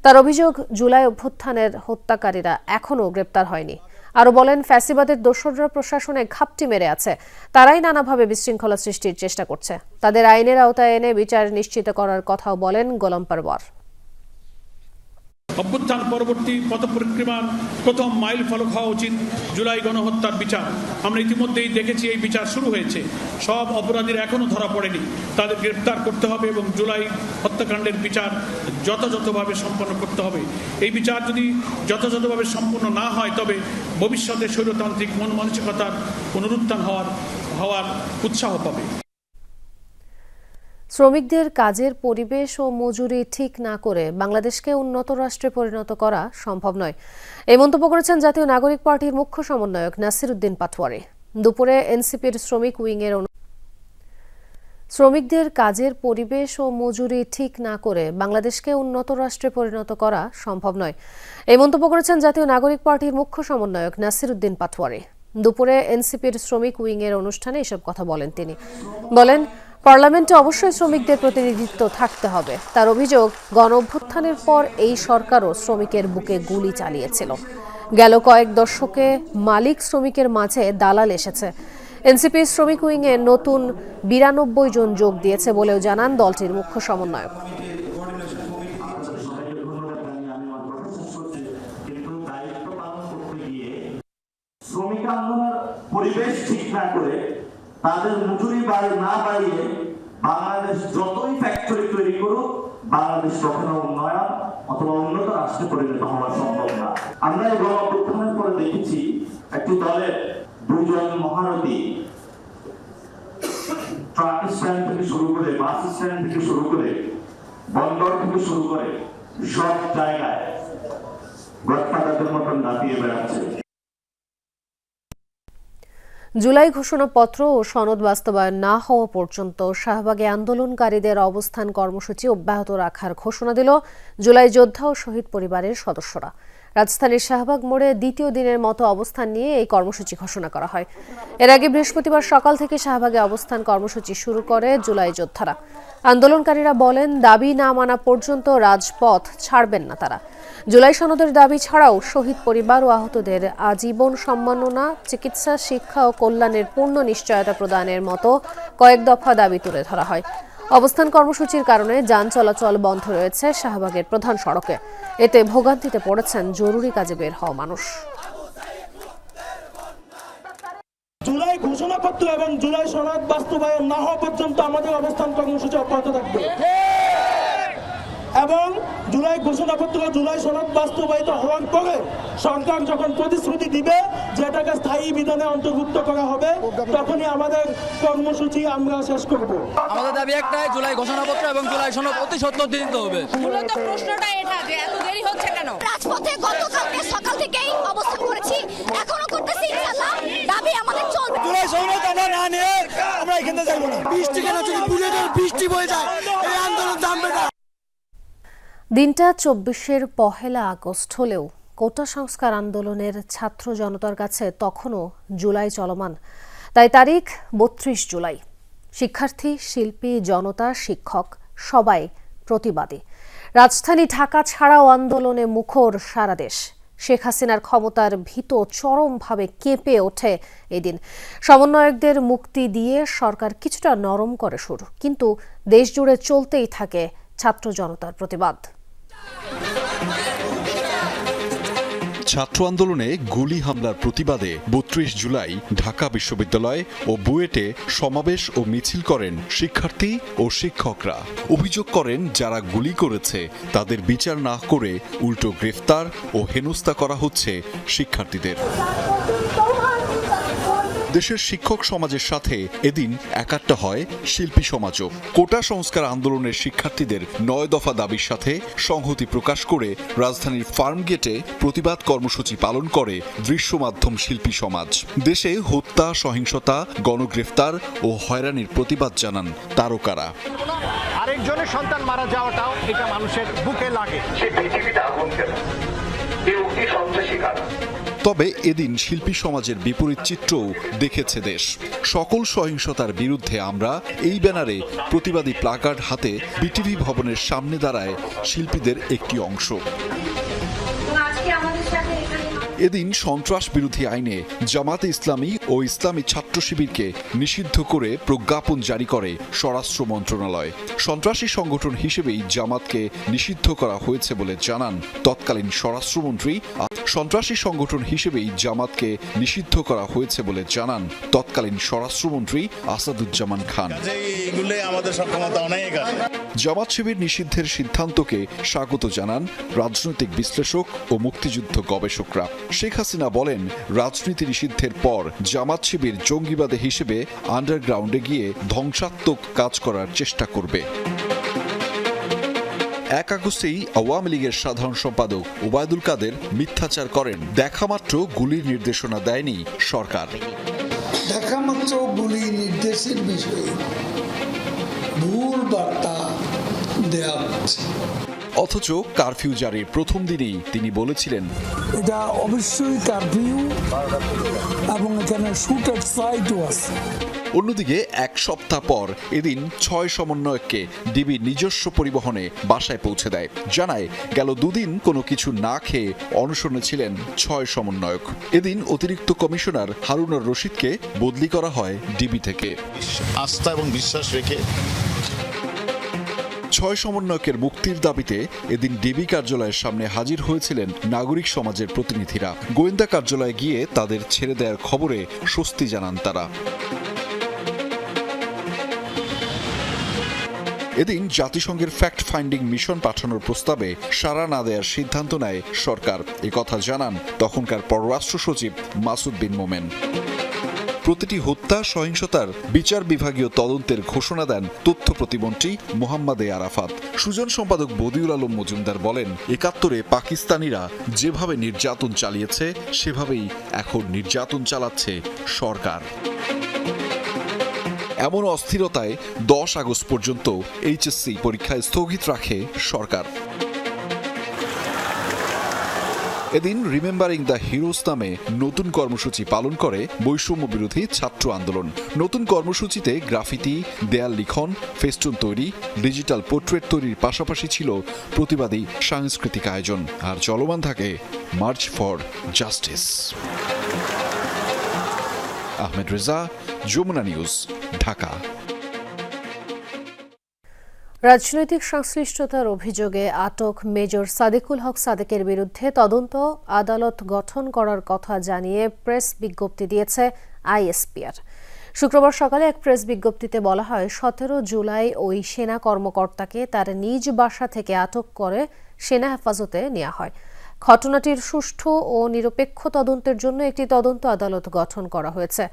Speaker 1: তার অভিযোগ, জুলাই অভ্যুত্থানের হত্যাকারীরা এখনও গ্রেপ্তার হয়নি। আরও বলেন, ফ্যাসিবাদের দোসররা প্রশাসনে ঘাপটি মেরে আছে। তারাই নানাভাবে বিশৃঙ্খলা সৃষ্টির চেষ্টা করছে। তাদের আইনের আওতায় এনে বিচার নিশ্চিত করার কথাও বলেন গোলাম পরওয়ার।
Speaker 13: অভ্যুত্থান পরবর্তী পথপরিক্রমার প্রথম মাইল ফলক হওয়া উচিত জুলাই গণহত্যার বিচার। আমরা ইতিমধ্যেই দেখেছি এই বিচার শুরু হয়েছে। সব অপরাধীরা এখনো ধরা পড়েনি, তাদের গ্রেপ্তার করতে হবে এবং জুলাই হত্যাকাণ্ডের বিচার যথাযথভাবে সম্পন্ন করতে হবে। এই বিচার যদি যথাযথভাবে সম্পন্ন না হয় তবে ভবিষ্যতে স্বৈরতান্ত্রিক মন মানসিকতার পুনরুত্থান হওয়ার উৎসাহ পাবে।
Speaker 1: শ্রমিকদের কাজের পরিবেশ ও মজুরি ঠিক না করে বাংলাদেশকে উন্নত রাষ্ট্রে পরিণত করা সম্ভব নয়, এই মন্তব্য করেছেন জাতীয় নাগরিক পার্টির মুখ্য সমন্বয়ক নাসির উদ্দিন পাটোয়ারি। দুপুরে এনসিপির শ্রমিক উইংয়ের শ্রমিকদের কাজের পরিবেশ ও মজুরি ঠিক না করে বাংলাদেশকে উন্নত রাষ্ট্রে পরিণত করা সম্ভব নয়, এই মন্তব্য করেছেন জাতীয় নাগরিক পার্টির মুখ্য সমন্বয়ক নাসির উদ্দিন পাটোয়ারি। দুপুরে এনসিপির শ্রমিক উইংয়ের অনুষ্ঠানে এসব কথা বলেন তিনি। বলেন, পার্লামেন্টে অবশ্যই শ্রমিকদের প্রতিনিধিত্ব থাকতে হবে। তার অভিযোগ, গণঅভ্যুত্থানের পর এই সরকারও শ্রমিকের বুকে গুলি চালিয়েছিল। গেল কয়েক দশকে মালিক শ্রমিকের মাঝে দালাল এসেছে। এনসিপির শ্রমিক উইংয়ে নতুন 92 জন যোগ দিয়েছে বলেও জানান দলটির মুখ্য সমন্বয়ক।
Speaker 14: শ্রমিক আন্দোলনের পরিবেশ ঠিক না করে তাদের মজুরি না বাড়িয়ে বাংলাদেশ যতই ফ্যাক্টরি তৈরি করুক, বাংলাদেশ কখনো উন্নয়ন অথবা উন্নত রাষ্ট্রে পরিণত হওয়া সম্ভব না। আমরা এই গণঅভ্যুত্থানের পরে দেখেছি একটি দলের 2 জন মহারথী ট্রাক স্ট্যান্ড থেকে শুরু করে, বাস স্ট্যান্ড থেকে শুরু করে, বন্দর থেকে শুরু করে সব জায়গায় গডফাদারদের মতন দাঁড়িয়ে বেড়াচ্ছে।
Speaker 1: জুলাই ঘোষণাপত্র ও সনদ বাস্তবায়ন না হওয়া পর্যন্ত শাহবাগে আন্দোলনকারীদের অবস্থান কর্মসূচি অব্যাহত রাখার ঘোষণা দিল জুলাই যোদ্ধা ও শহীদ পরিবারের সদস্যরা। রাজধানীর শাহবাগ মোড়ে দ্বিতীয় দিনের মতো অবস্থান নিয়ে এই কর্মসূচি ঘোষণা করা হয়। এর আগে বৃহস্পতিবার সকাল থেকে শাহবাগে অবস্থান কর্মসূচি শুরু করে জুলাই যোদ্ধারা। আন্দোলনকারীরা বলেন, দাবি না মানা পর্যন্ত রাজপথ ছাড়বেন না তারা। জুলাই সনদের দাবি ছাড়াও শহীদ পরিবার ও আহতদের আজীবন সম্মাননা, চিকিৎসা, শিক্ষা ও কল্যাণের পূর্ণ নিশ্চয়তা প্রদানের মতো কয়েক দফা দাবি তুলে ধরা হয়। অবস্থান কর্মসূচির কারণে যান চলাচল বন্ধ রয়েছে শাহবাগের প্রধান সড়কে। এতে ভোগান্তিতে পড়েছেন জরুরি কাজে বের হওয়া মানুষ।
Speaker 14: জুলাই ঘোষণাপত্র এবং জুলাই সনদ বাস্তবায়ন না হওয়া পর্যন্ত আমাদের অবস্থান কর্মসূচি অব্যাহত থাকবে এবং জুলাই ঘোষণাপত্র জুলাই সনদ বাস্তবায়িত হওয়ার পরে সরকার যখন প্রতিশ্রুতি দিবে যেটাকে স্থায়ী বিধানে অন্তর্ভুক্ত করা হবে তখনই আমাদের কর্মসূচি আমরা শেষ করব।
Speaker 4: আমাদের দাবি একটাই, জুলাই ঘোষণাপত্র এবং জুলাই সনদ অতি সত্বর দিতে হবে।
Speaker 5: মূলত প্রশ্নটা এটা যে এত দেরি হচ্ছে কেন?
Speaker 15: রাজপথে গতকালকে সকাল থেকেই অবস্থান করেছি, এখনো করতেছি। ইনশাআল্লাহ দাবি আমাদের চলবে।
Speaker 4: জুলাই সনদ আমরা না নিয়ে আমরা এখান থেকে যাবো না। বৃষ্টি কেন, যদি বুলেটের বৃষ্টি বয়ে যায় এই আন্দোলন থামবে না।
Speaker 1: দিনটা 24-এর 1 আগস্ট হলেও কোটা সংস্কার আন্দোলনের ছাত্র জনতার কাছে তখনও জুলাই চলমান। তাই তারিখ 32 জুলাই। শিক্ষার্থী, শিল্পী, জনতা, শিক্ষক সবাই প্রতিবাদী। রাজধানী ঢাকা ছাড়াও আন্দোলনে মুখর সারা দেশ। শেখ হাসিনার ক্ষমতার ভীত চরমভাবে কেঁপে ওঠে এদিন। সমন্বয়কদের মুক্তি দিয়ে সরকার কিছুটা নরম করে শুরু, কিন্তু দেশজুড়ে চলতেই থাকে ছাত্র জনতার প্রতিবাদ।
Speaker 6: ছাত্র আন্দোলনে গুলি হামলার প্রতিবাদে 32 জুলাই ঢাকা বিশ্ববিদ্যালয় ও বুয়েটে সমাবেশ ও মিছিল করেন শিক্ষার্থী ও শিক্ষকরা। অভিযোগ করেন, যারা গুলি করেছে তাদের বিচার না করে উল্টো গ্রেফতার ও হেনস্থা করা হচ্ছে শিক্ষার্থীদের। দেশের শিক্ষক সমাজের সাথে এদিন একাট্টা হয় শিল্পী সমাজও। কোটা সংস্কার আন্দোলনের শিক্ষার্থীদের 9 দফা দাবির সাথে সংহতি প্রকাশ করে রাজধানীর ফার্মগেটে প্রতিবাদ কর্মসূচি পালন করে দৃশ্য মাধ্যম শিল্পী সমাজ। দেশে হত্যা, সহিংসতা, গণগ্রেফতার ও হয়রানির প্রতিবাদ জানান তারকারা।
Speaker 4: আরেকজনের সন্তান মারা যাওয়াটাও এটা মানুষের বুকে লাগে।
Speaker 6: তবে এদিন শিল্পী সমাজের বিপরীত চিত্রও দেখেছে দেশ। সকল সহিংসতার বিরুদ্ধে আমরা এই ব্যানারে প্রতিবাদী প্লাকার্ড হাতে বিটিভি ভবনের সামনে দাঁড়ায় শিল্পীদের একটি অংশ। এদিন সন্ত্রাস বিরোধী আইনে জামাতে ইসলামী ও ইসলামী ছাত্র শিবিরকে নিষিদ্ধ করে প্রজ্ঞাপন জারি করে স্বরাষ্ট্র মন্ত্রণালয়। সন্ত্রাসী সংগঠন হিসেবেই জামাতকে নিষিদ্ধ করা হয়েছে বলে জানান তৎকালীন স্বরাষ্ট্রমন্ত্রী। সন্ত্রাসী সংগঠন হিসেবেই জামাতকে নিষিদ্ধ করা হয়েছে বলে জানান তৎকালীন স্বরাষ্ট্রমন্ত্রী আসাদুজ্জামান খান। জামাত শিবির নিষিদ্ধের সিদ্ধান্তকে স্বাগত জানান রাজনৈতিক বিশ্লেষক ও মুক্তিযুদ্ধ গবেষকরা। শেখ হাসিনা বলেন, রাজনীতি নিষিদ্ধের পর জামাত শিবির জঙ্গিবাদী হিসেবে আন্ডারগ্রাউন্ডে গিয়ে ধ্বংসাত্মক কাজ করার চেষ্টা করবে। 1 আগস্টেই আওয়ামী লীগের সাধারণ সম্পাদক ওবায়দুল কাদের মিথ্যাচার করেন। দেখামাত্র গুলির নির্দেশনা দেয়নি সরকার।
Speaker 4: দেখামাত্র গুলি নির্দেশের বিষয়ে ভুল বার্তা দেওয়া হচ্ছে।
Speaker 6: অথচ কারফিউ জারির প্রথম দিনেই তিনি বলেছিলেন,
Speaker 4: এটা অবশ্যই কারফিউ এবং এখানে শুটার সাইটও আছে।
Speaker 6: অন্যদিকে 1 সপ্তাহ পর এদিন 6 সমন্বয়ককে ডিবি নিজস্ব পরিবহনে বাসায় পৌঁছে দেয়। জানায়, গেল 2 দিন কোনো কিছু না খেয়ে অনশনে ছিলেন 6 সমন্বয়ক। এদিন অতিরিক্ত কমিশনার হারুনুর রশিদকে বদলি করা হয় ডিবি থেকে।
Speaker 16: আস্থা এবং বিশ্বাস রেখে
Speaker 6: 6 সমন্বয়কের মুক্তির দাবিতে এদিন ডিবি কার্যালয়ের সামনে হাজির হয়েছিলেন নাগরিক সমাজের প্রতিনিধিরা। গোয়েন্দা কার্যালয়ে গিয়ে তাদের ছেড়ে দেওয়ার খবরে স্বস্তি জানান তারা। এদিন জাতিসংঘের ফ্যাক্ট ফাইন্ডিং মিশন পাঠানোর প্রস্তাবে সাড়া না দেওয়ার সিদ্ধান্ত নেয় সরকার। একথা জানান তখনকার পররাষ্ট্র সচিব মাসুদ বিন মোমেন। প্রতিটি হত্যা, সহিংসতার বিচার বিভাগীয় তদন্তের ঘোষণা দেন তথ্য প্রতিমন্ত্রী মোহাম্মদ আরাফাত। সুজন সম্পাদক বদিউল আলম মজুমদার বলেন, ৭১-এ পাকিস্তানিরা যেভাবে নির্যাতন চালিয়েছে সেভাবেই এখন নির্যাতন চালাচ্ছে সরকার। এমন অস্থিরতায় 10 আগস্ট পর্যন্ত এইচএসসি পরীক্ষা স্থগিত রাখে সরকার।
Speaker 17: এদিন রিমেম্বারিং দ্য হিরোজ নামে নতুন কর্মসূচি পালন করে বৈষম্য বিরোধী ছাত্র আন্দোলন। নতুন কর্মসূচিতে গ্রাফিতি, দেয়াল লিখন, ফেস্টুন তৈরি, ডিজিটাল পোর্ট্রেট তৈরির পাশাপাশি ছিল প্রতিবাদী সাংস্কৃতিক আয়োজন। আর চলমান থাকে march for justice. Ahmed Reza, Jamuna news, Dhaka.
Speaker 1: রাজনৈতিক সংশ্লিষ্টতার অভিযোগে আটক মেজর সাদেকুল হক সাদেকের বিরুদ্ধে তদন্ত আদালত গঠন করার কথা জানিয়ে প্রেস বিজ্ঞপ্তি দিয়েছে আইএসপিআর। শুক্রবার সকালে এক প্রেস বিজ্ঞপ্তিতে বলা হয়, 17 জুলাই ওই সেনা কর্মকর্তাকে তার নিজ বাসা থেকে আটক করে সেনা হেফাজতে নেওয়া হয়। ঘটনাটির সুষ্ঠু ও নিরপেক্ষ তদন্তের জন্য একটি তদন্ত আদালত গঠন করা হয়েছে।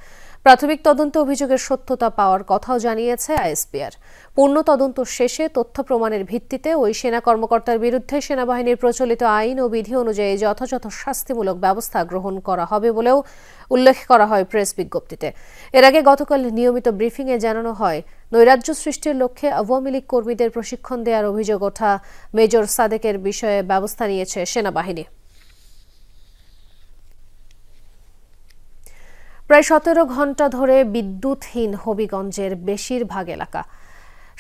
Speaker 1: প্রাথমিক তদন্তে অভিযোগের সত্যতা পাওয়ার কথাও জানিয়েছে আইএসপিআর। পূর্ণ তদন্ত শেষে তথ্য প্রমাণের ভিত্তিতে ওই সেনা কর্মকর্তার বিরুদ্ধে সেনাবাহিনীর প্রচলিত আইন ও বিধি অনুযায়ী যথাযথ শাস্তিমূলক ব্যবস্থা গ্রহণ করা হবে বলেও উল্লেখ করা হয় প্রেস বিজ্ঞপ্তিতে। এর আগে গতকাল নিয়মিত ব্রিফিংয়ে জানানো হয়, নৈরাজ্য সৃষ্টির লক্ষ্যে আওয়ামী লীগ কর্মীদের প্রশিক্ষণ দেওয়ার অভিযোগ ওঠা মেজর সাদেকের বিষয়ে ব্যবস্থা নিয়েছে সেনাবাহিনী। প্রায় 17 ঘণ্টা ধরে বিদ্যুৎহীন হবিগঞ্জের বেশিরভাগ এলাকা।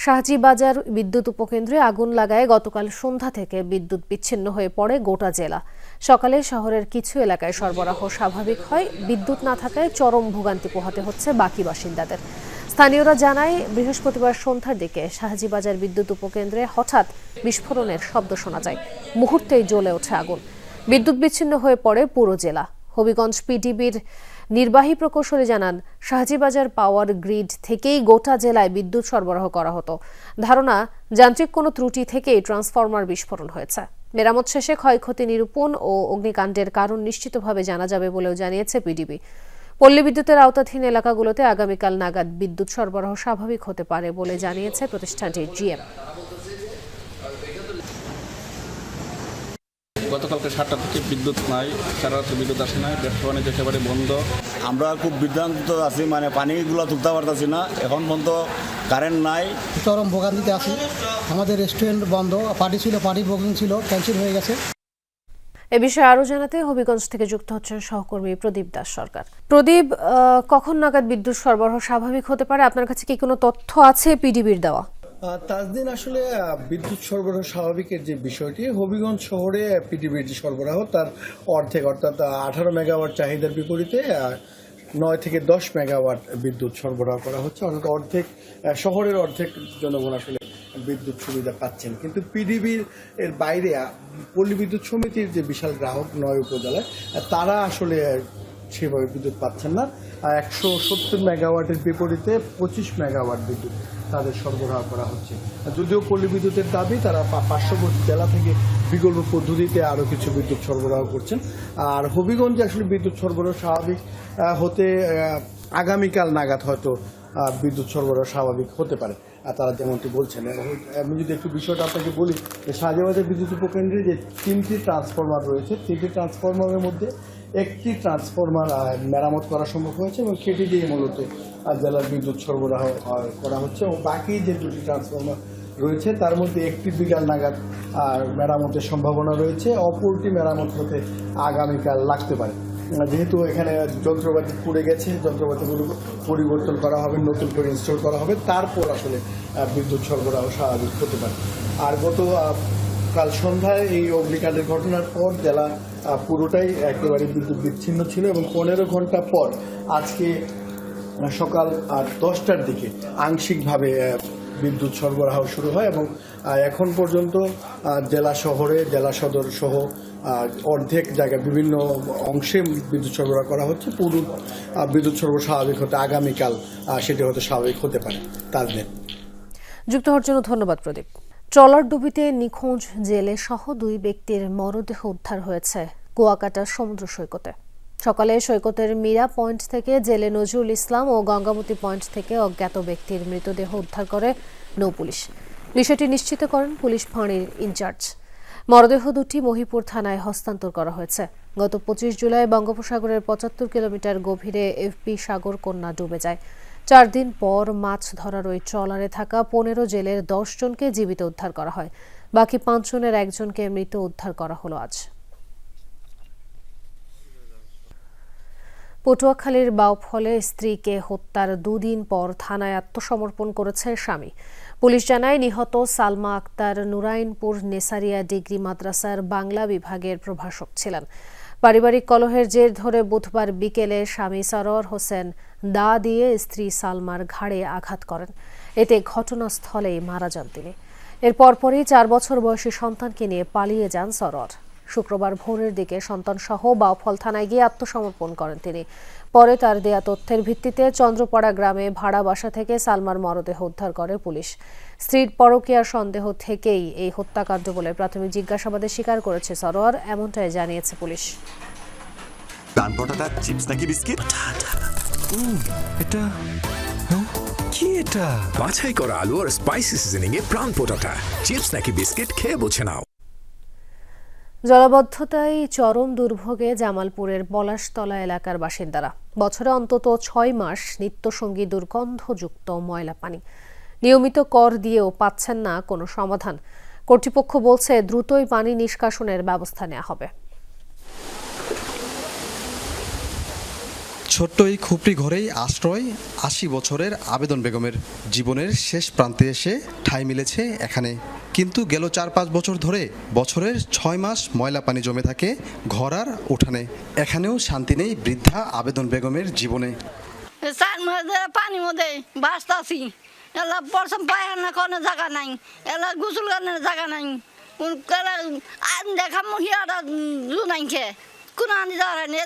Speaker 1: শাহজিবাজার বিদ্যুৎ উপকেন্দ্রে আগুন লাগায় গতকাল সন্ধ্যা থেকে বিদ্যুৎ বিচ্ছিন্ন হয়ে পড়ে গোটা জেলা। সকালে শহরের কিছু এলাকায় সরবরাহ স্বাভাবিক হয়। বিদ্যুৎ না থাকায় চরম ভোগান্তি পোহাতে হচ্ছে বাকি বাসিন্দাদের। স্থানীয়রা জানায়, বৃহস্পতিবার সন্ধ্যার দিকে শাহজিবাজার বিদ্যুৎ উপকেন্দ্রে হঠাৎ বিস্ফোরণের শব্দ শোনা যায়। মুহূর্তেই জ্বলে ওঠে আগুন। বিদ্যুৎ বিচ্ছিন্ন হয়ে পড়ে পুরো জেলা। হবিগঞ্জ পিডিবির নির্বাহী প্রকৌশলী জানান, শাহজিবাজার পাওয়ার গ্রিড থেকেই গোটা জেলায় বিদ্যুৎ সরবরাহ করা হতো। ধারণা, যান্ত্রিক কোনো ত্রুটি থেকেই ট্রান্সফরমার বিস্ফোরণ হয়েছে। মেরামত শেষে ক্ষয়ক্ষতি নিরূপণ ও অগ্নিকাণ্ডের কারণ নিশ্চিতভাবে জানা যাবে বলেও জানিয়েছে পিডিবি। পল্লী বিদ্যুতের আওতাধীন এলাকাগুলোতে আগামীকাল নাগাদ বিদ্যুৎ সরবরাহ স্বাভাবিক হতে পারে বলে জানিয়েছে প্রতিষ্ঠানটির জিএম।
Speaker 18: গতকালকে 7টা থেকে বিদ্যুৎ নাই, সারা রাত্রে বিদ্যুৎ আসে নাই, ব্যবসা বাণিজ্য একেবারে বন্ধ। আমরা খুব বিভ্রান্ত আছি, মানে পানিগুলো তুলতে পারতেছি না, এখন পর্যন্ত কারেন্ট নাই,
Speaker 19: চরম ভোগান্তিতে আছি। আমাদের রেস্টুরেন্ট বন্ধ, পার্টি ছিল, পার্টি বুকিং ছিল, ক্যান্সেল হয়ে গেছে।
Speaker 1: এ বিষয়ে আরো জানাতে হবিগঞ্জ থেকে যুক্ত হচ্ছেন সহকর্মী প্রদীপ দাস সরকার। প্রদীপ, কখন নাগাদ বিদ্যুৎ সরবরাহ স্বাভাবিক হতে পারে? আপনার কাছে কি কোনো তথ্য আছে পিডিবির দেওয়া?
Speaker 20: তাজদিন, আসলে বিদ্যুৎ সরবরাহ স্বাভাবিকের যে বিষয়টি, হবিগঞ্জ শহরে পিডিবির যে সরবরাহ তার অর্ধেক, অর্থাৎ 18 মেগাওয়াট চাহিদার বিপরীতে 9 থেকে 10 মেগাওয়াট বিদ্যুৎ সরবরাহ করা হচ্ছে। অর্থাৎ অর্ধেক, শহরের অর্ধেক জনগণ আসলে বিদ্যুৎ সুবিধা পাচ্ছেন। কিন্তু পিডিবির এর বাইরে পল্লী বিদ্যুৎ সমিতির যে বিশাল গ্রাহক 9 উপজেলায়, তারা আসলে সেভাবে বিদ্যুৎ পাচ্ছেন না। 170 মেগাওয়াটের বিপরীতে 25 মেগাওয়াট বিদ্যুৎ তাদের সরবরাহ করা হচ্ছে। যদিও পল্লী বিদ্যুতের দাবি তারা পার্শ্ববর্তী জেলা থেকে বিকল্প পদ্ধতিতে আরও কিছু বিদ্যুৎ সরবরাহ করছেন। আর হবিগঞ্জে আসলে বিদ্যুৎ সরবরাহ স্বাভাবিক হতে আগামীকাল নাগাদ হয়তো বিদ্যুৎ সরবরাহ স্বাভাবিক হতে পারে, তারা যেমনটি বলছেন। আমি যদি একটু বিষয়টা আপনাকে বলি, শাহজাবাজার বিদ্যুৎ উপকেন্দ্রে যে 3টি ট্রান্সফরমার রয়েছে, 3টি ট্রান্সফরমারের মধ্যে একটি ট্রান্সফরমার মেরামত করা সম্ভব হয়েছে এবং সেটি দিয়ে মূলত জেলার বিদ্যুৎ সরবরাহ করা হচ্ছে। এবং বাকি যে 2টি ট্রান্সফরমার রয়েছে তার মধ্যে একটি বিকাল নাগাদ মেরামতের সম্ভাবনা রয়েছে, অপরটি মেরামত হতে আগামীকাল লাগতে পারে। যেহেতু এখানে যন্ত্রপাতি পুড়ে গেছে, যন্ত্রপাতিগুলো পরিবর্তন করা হবে, নতুন করে ইনস্টল করা হবে, তারপর আসলে বিদ্যুৎ সরবরাহ স্বাভাবিক হতে পারে। আর কাল সন্ধ্যায় এই অগ্নিকাণ্ডের ঘটনার পর জেলা পুরোটাই একেবারে বিদ্যুৎ বিচ্ছিন্ন ছিল এবং 15 ঘন্টা পর আজকে সকাল 10টার দিকে আংশিকভাবে বিদ্যুৎ সরবরাহ শুরু হয় এবং এখন পর্যন্ত জেলা শহরে, জেলা সদর সহ অর্ধেক জায়গায় বিভিন্ন অংশে বিদ্যুৎ সরবরাহ করা হচ্ছে। পুরো বিদ্যুৎ সরবরাহ স্বাভাবিক হতে আগামীকাল সেটি হয়তো স্বাভাবিক হতে পারে। তাজদিন,
Speaker 1: যুক্ত হওয়ার জন্য ধন্যবাদ প্রদীপ। ট্রলার ডুবিতে নিখোঁজ জেলে সহ 2 ব্যক্তির মরদেহ উদ্ধার হয়েছে কুয়াকাটা সমুদ্র সৈকতে। সকালে সৈকতের মীরা পয়েন্ট থেকে জেলে নজরুল ইসলাম ও গঙ্গামতি পয়েন্ট থেকে অজ্ঞাত ব্যক্তির মৃতদেহ উদ্ধার করে নৌপুলিশ। বিষয়টি নিশ্চিত করেন পুলিশ ফাঁড়ির ইনচার্জ। মরদেহ দুটি মহিপুর থানায় হস্তান্তর করা হয়েছে। গত 25 জুলাই বঙ্গোপসাগরের 75 কিলোমিটার গভীরে এফবি সাগর কন্যা ডুবে যায়। 4 দিন পর মাছ ধরার ওই ট্রলারে থাকা 15 জেলের 10 জনকে জীবিত উদ্ধার করা হয়। বাকি 5 জনের 1 জনকে মৃত উদ্ধার করা হলো আজ। পটুয়াখালীর বাউফলে স্ত্রীকে হত্যার দুদিন পর থানায় আত্মসমর্পণ করেছে স্বামী। পুলিশ জানায় নিহত সালমা আক্তার নুরাইনপুর নেসারিয়া ডিগ্রি মাদ্রাসার বাংলা বিভাগের প্রভাষক ছিলেন। পারিবারিক কলহের জের ধরে বুধবার বিকেলে স্বামী সরোয়ার হোসেন দা দিয়ে স্ত্রী সালমার ঘাড়ে আঘাত করেন। এতে ঘটনাস্থলেই মারা যান তিনি। এর পরপরই 4 বছর বয়সী সন্তানকে নিয়ে পালিয়ে যান সরোয়ার। শুক্রবার ভোরের দিকে সন্তানসহ বাউফল থানায় গিয়ে আত্মসমর্পণ করেন তিনি। পরে তার দেয়া তথ্যের ভিত্তিতে চন্দ্রপাড়া গ্রামে ভাড়া বাসা থেকে সালমার মরদেহ উদ্ধার করে পুলিশ। স্ত্রীর পরকীয়ার সন্দেহ থেকেই এই হত্যাকাণ্ড বলে প্রাথমিক জিজ্ঞাসাবাদে স্বীকার করেছে সরোয়ার, এমনটাই জানিয়েছে পুলিশ।
Speaker 21: প্যান পটাটা চিপস নাকি বিস্কিট? এটা কি? এটা বাছাই করা আলু আর স্পাইসি সিজনিং এ প্রাণ পটাটা চিপস নাকি বিস্কিট খেয়ে বোঝে নাও।
Speaker 1: জলাবদ্ধতায় চরম দুর্ভোগে জামালপুরের পলাশতলা এলাকার বাসিন্দারা। বছরে অন্তত 6 মাস নিত্যসঙ্গী দুর্গন্ধযুক্ত ময়লা পানি। নিয়মিত কর দিয়েও পাচ্ছেন না কোনো সমাধান। কর্তৃপক্ষ বলছে দ্রুতই পানি নিষ্কাশনের ব্যবস্থা নেওয়া হবে।
Speaker 22: ছোট্ট এই খুপড়ি ঘরেই আশ্রয় 80 বছরের আবেদন বেগমের। জীবনের শেষ প্রান্তে এসে ঠাঁই মিলেছে এখানে। কিন্তু গেল 4-5 বছর ধরে বছরের 6 মাস ময়লা পানি জমে থাকে ঘর আর উঠানে। এখানেও শান্তি নেই বৃদ্ধা আবেদন বেগমের জীবনে।
Speaker 23: পানির মধ্যে বাঁচতাছি, এলা পরসম পায়খানা কোনো জায়গা নাই, এলা গোসল করার জায়গা নাই, দেখা মহিলাটা জুনাইছে কোন আনি যাওয়ার হয়নি।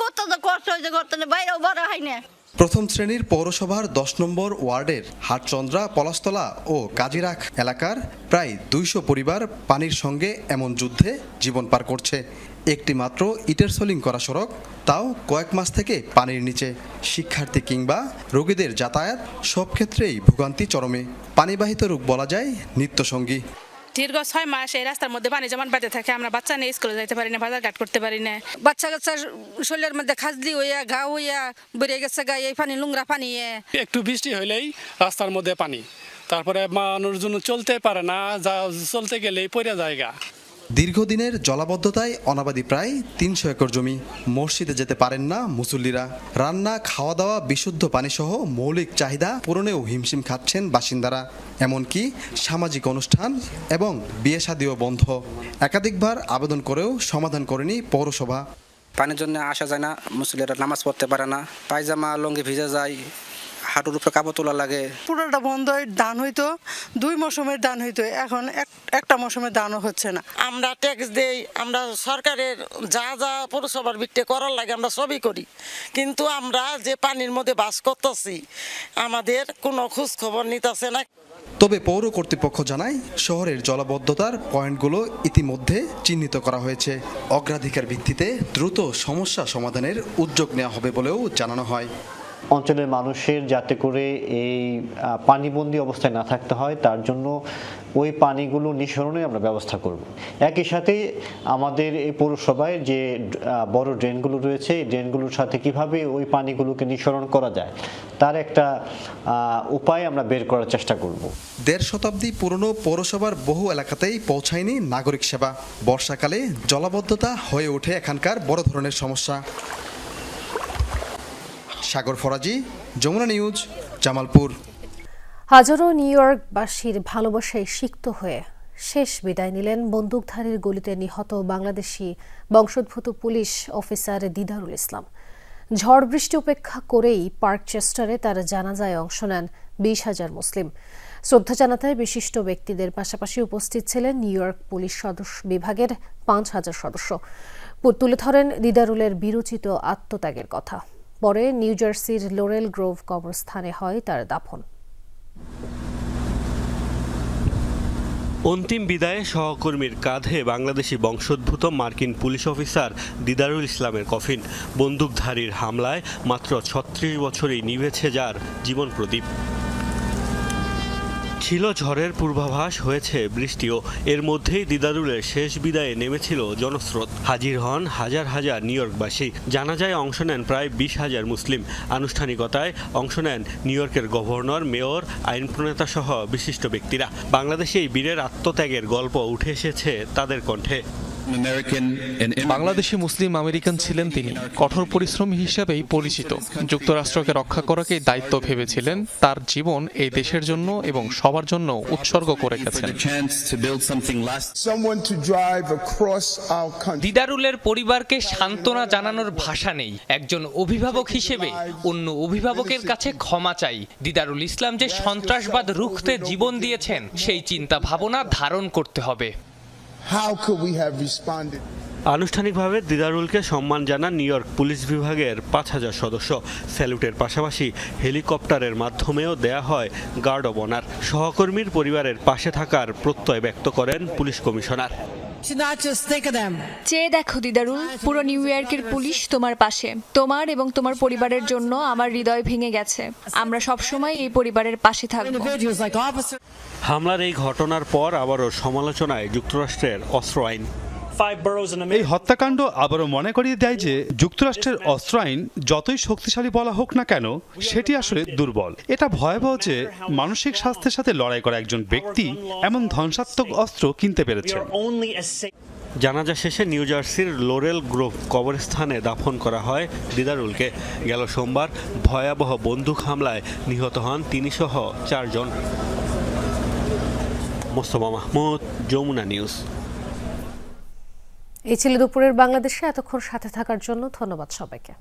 Speaker 23: কত কষ্ট হয়েছে করতে বাইরেও বড় হয়নি।
Speaker 22: প্রথম শ্রেণীর পৌরসভার 10 নম্বর ওয়ার্ডের হাটচন্দ্রা, পলাশতলা ও কাজিরাখ এলাকার প্রায় 200 পরিবার পানির সঙ্গে এমন যুদ্ধে জীবন পার করছে। একটি মাত্র ইটের সোলিং করা সড়ক, তাও কয়েক মাস থেকে পানির নিচে। শিক্ষার্থী কিংবা রোগীদের যাতায়াত সব ক্ষেত্রেই ভোগান্তি চরমে। পানিবাহিত রোগ বলা যায় নিত্যসঙ্গী।
Speaker 5: দীর্ঘ 6 মাস এই রাস্তার মধ্যে পানি জমান বাঁধে থাকে। আমরা বাচ্চা নিয়ে স্কুলে যাইতে পারি না, বাজার ঘাট করতে পারি না।
Speaker 23: বাচ্চা কাচ্চার শরীরের মধ্যে খাজলি হইয়া ঘা হইয়া বেড়ে গেছে গা। এই পানি নোংরা পানি,
Speaker 24: একটু বৃষ্টি হইলেই রাস্তার মধ্যে পানি, তারপরে মানুষজন চলতে পারে না, চলতে গেলেই পড়ে জায়গা।
Speaker 22: দীর্ঘদিনের জলাবদ্ধতায় অনাবাদি প্রায় 300 একর জমি। মসজিদে যেতে পারেন না মুসল্লিরা। রান্না, খাওয়া দাওয়া, বিশুদ্ধ পানিসহ মৌলিক চাহিদা পূরণেও হিমশিম খাচ্ছেন বাসিন্দারা। এমনকি সামাজিক অনুষ্ঠান এবং বিয়ে শাদিও বন্ধ। একাধিকবার আবেদন করেও সমাধান করেনি পৌরসভা।
Speaker 25: পানির জন্য আসা যায় না, মুসল্লিরা নামাজ পড়তে পারে না, পায়জামা লঙ্গি ভিজে যায়, হাঁটুর উপরে কাপড় তোলা লাগে।
Speaker 23: পুরোটা বন্ধ হয়ে ধান হইতো, 2 মৌসুমের ধান হইতো, এখন একটা মৌসুমের ধানও হচ্ছে না।
Speaker 26: আমরা ট্যাক্স দেই, আমরা সরকারের যা যা পৌরসভার ভিত্তি করার লাগে আমরা সবই করি, কিন্তু আমরা যে পানির মধ্যে বাস করতেছি আমাদের কোনো খোঁজ খবর নিতেছে না।
Speaker 22: তবে পৌর কর্তৃপক্ষ জানায় শহরের জলাবদ্ধতার পয়েন্টগুলো ইতিমধ্যে চিহ্নিত করা হয়েছে। অগ্রাধিকার ভিত্তিতে দ্রুত সমস্যা সমাধানের উদ্যোগ নেওয়া হবে বলেও জানানো হয়।
Speaker 27: অঞ্চলের মানুষের যাতে করে এই পানিবন্দী অবস্থায় না থাকতে হয় তার জন্য ওই পানিগুলো নিঃসরণে আমরা ব্যবস্থা করব। একই সাথে আমাদের এই পৌরসভায় যে বড় ড্রেনগুলো রয়েছে এই ড্রেনগুলোর সাথে কিভাবে ওই পানিগুলোকে নিঃসরণ করা যায় তার একটা উপায় আমরা বের করার চেষ্টা করব।
Speaker 22: 1.5 শতাব্দী পুরনো পৌরসভার বহু এলাকাতেই পৌঁছায়নি নাগরিক সেবা। বর্ষাকালে জলাবদ্ধতা হয়ে ওঠে এখানকার বড় ধরনের সমস্যা। সাগর ফরাজি, যমুনা নিউজ, জামালপুর।
Speaker 1: হাজারো নিউ ইয়র্কবাসীর ভালোবাসায় সিক্ত হয়ে শেষ বিদায় নিলেন বন্দুকধারীর গুলিতে নিহত বাংলাদেশি বংশোদ্ভূত পুলিশ অফিসার দিদারুল ইসলাম। ঝড় বৃষ্টি উপেক্ষা করেই পার্কচেস্টারে তার জানাজায় অংশ নেন 20,000 মুসলিম। শ্রদ্ধা জানাতে বিশিষ্ট ব্যক্তিদের পাশাপাশি উপস্থিত ছিলেন নিউ ইয়র্ক পুলিশ বিভাগের 5,000 সদস্য। তুলে ধরেন দিদারুলের বিরচিত আত্মত্যাগের কথা। পরে নিউ জার্সির লোরেল গ্রোভ কবরস্থানে হয় তার দাফন।
Speaker 12: অন্তিম বিদায়ে সহকর্মীর কাঁধে বাংলাদেশি বংশোদ্ভূত মার্কিন পুলিশ অফিসার দিদারুল ইসলামের কফিন। বন্দুকধারীর হামলায় মাত্র 36 বছরেই নিভেছে যার জীবন প্রদীপ। ছিল ঝড়ের পূর্বাভাস, হয়েছে বৃষ্টিও। এর মধ্যেই দিদারুলের শেষ বিদায়ে নেমেছিল জনস্রোত। হাজির হন হাজার হাজার নিউ ইয়র্কবাসী। জানাজায় অংশ নেন প্রায় 20,000 মুসলিম। আনুষ্ঠানিকতায় অংশ নেন নিউ ইয়র্কের গভর্নর, মেয়র, আইন প্রণেতা সহ বিশিষ্ট ব্যক্তিরা। বাংলাদেশে এই বীরের আত্মত্যাগের গল্প উঠে এসেছে তাদের কণ্ঠে।
Speaker 2: বাংলাদেশি মুসলিম আমেরিকান ছিলেন তিনি। কঠোর পরিশ্রমী হিসেবেই পরিচিত। যুক্তরাষ্ট্রকে রক্ষা করাকেই দায়িত্ব ভেবেছিলেন। তার জীবন এই দেশের জন্য এবং সবার জন্য উৎসর্গ করে গেছেন।
Speaker 3: দিদারুলের পরিবারকে সান্ত্বনা জানানোর ভাষা নেই। একজন অভিভাবক হিসেবে অন্য অভিভাবকের কাছে ক্ষমা চাই। দিদারুল ইসলাম যে সন্ত্রাসবাদ রুখতে জীবন দিয়েছেন সেই চিন্তা ভাবনা ধারণ করতে হবে।
Speaker 12: আনুষ্ঠানিকভাবে দিদারুলকে সম্মান জানান নিউ ইয়র্ক পুলিশ বিভাগের ৫,০০০ সদস্য। স্যালুটের পাশাপাশি হেলিকপ্টারের মাধ্যমেও দেয়া হয় গার্ড অব অনার। সহকর্মীর পরিবারের পাশে থাকার প্রত্যয় ব্যক্ত করেন পুলিশ কমিশনার।
Speaker 7: চেয়ে দেখো দিদারুল, পুরো নিউ ইয়র্কের পুলিশ তোমার পাশে। তোমার এবং তোমার পরিবারের জন্য আমার হৃদয় ভেঙে গেছে। আমরা সবসময় এই পরিবারের পাশে থাকব।
Speaker 12: হামলার এই ঘটনার পর আবারও সমালোচনায় যুক্তরাষ্ট্রের অস্ত্র আইন।
Speaker 6: এই হত্যাকাণ্ড আবারও মনে করিয়ে দেয় যে যুক্তরাষ্ট্রের অস্ত্র আইন যতই শক্তিশালী বলা হোক না কেন, সেটি আসলে দুর্বল। এটা ভয়াবহ যে মানসিক স্বাস্থ্যের সাথে লড়াই করা একজন ব্যক্তি এমন ধ্বংসাত্মক অস্ত্র কিনতে পেরেছে।
Speaker 12: জানাজা শেষে নিউ জার্সির লোরেল গ্রোভ কবরস্থানে দাফন করা হয় দিদারুলকে। গেল সোমবার ভয়াবহ বন্দুক হামলায় নিহত হন তিনিসহ 4 জন। মোস্তফা মাহমুদ, যমুনা নিউজ।
Speaker 1: এই ছিল দুপুরের বাংলাদেশে। এতক্ষণ সাথে থাকার জন্য ধন্যবাদ সবাইকে।